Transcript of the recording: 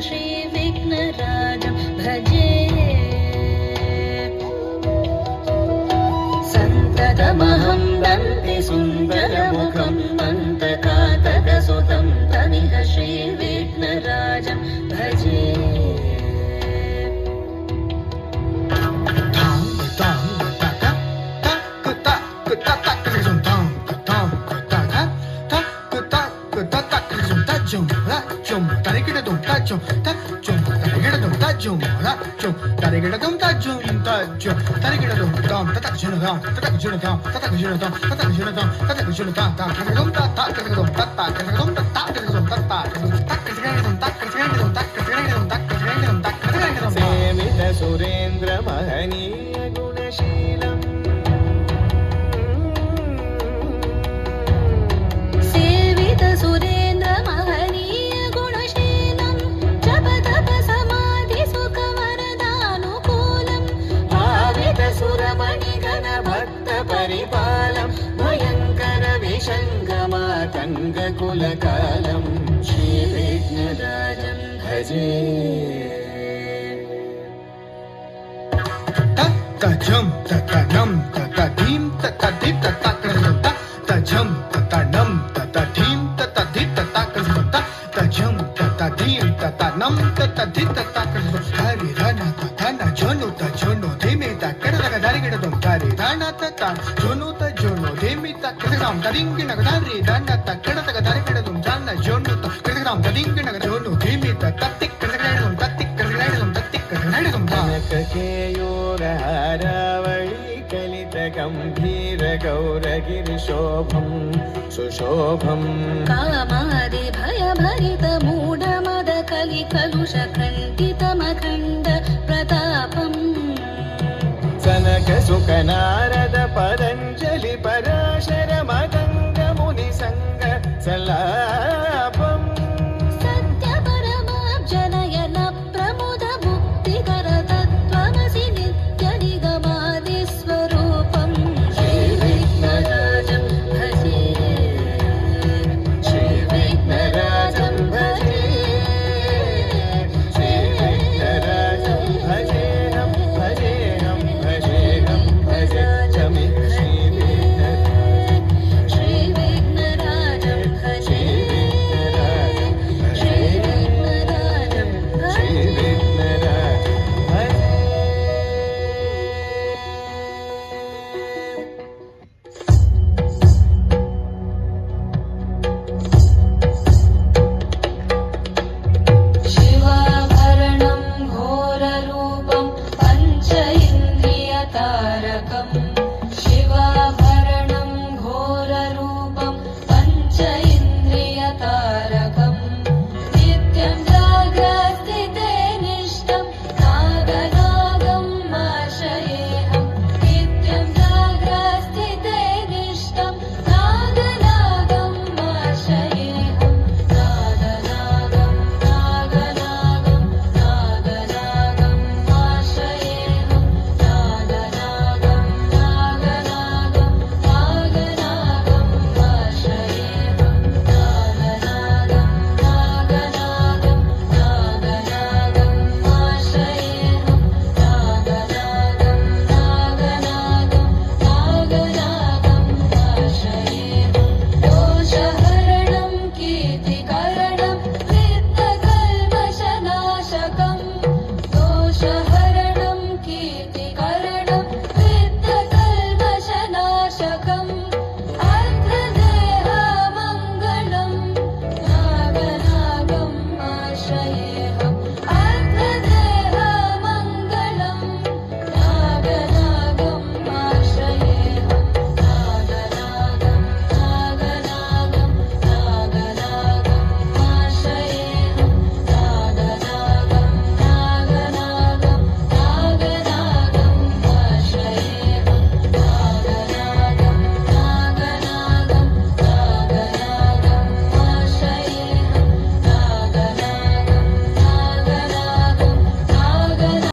श्रीविघ्नराजं भजे सन्ततमहं दन्ति सुन्दरमुखं दन्तकातकसुतं तमिह श्रीविघ्नराजं भजे सेवित सुरेन्द्र महनीय गुणशीलम् सेवित सुरेन्द्र महनीय गुणशीलं जप तप समाधि सुख वरदानुकूलम् भावित सुरमणिगण भक्त परिपालं भयङ्कर विशङ्गमातङ्ग कुलकालं श्रीविघ्नराजं भजे Tajam tatanam tatadim tatadim tatakram tajam tatanam tatadim tatadim tatakram tajam tatadim tatanam tatadim tatakram hari rana tatana jono tajono demi takara darigidum hari rana tatan jono tajono demi takram daringina dari dana takara darigidum jana jono takram daringina jono demi tatatik kadagidum tatik kadagidum tatik kadagidum कनककेयूरहारावळी कलित गम्भीर गौरगिरिशोभं सुशोभम् कामादि भयभरित मूढमद कलि कलुष खण्डितमखण्ड प्रतापम् सनक सुख नारद पतञ्जलि पराशर मदङ्ग मुनिसङ्ग सला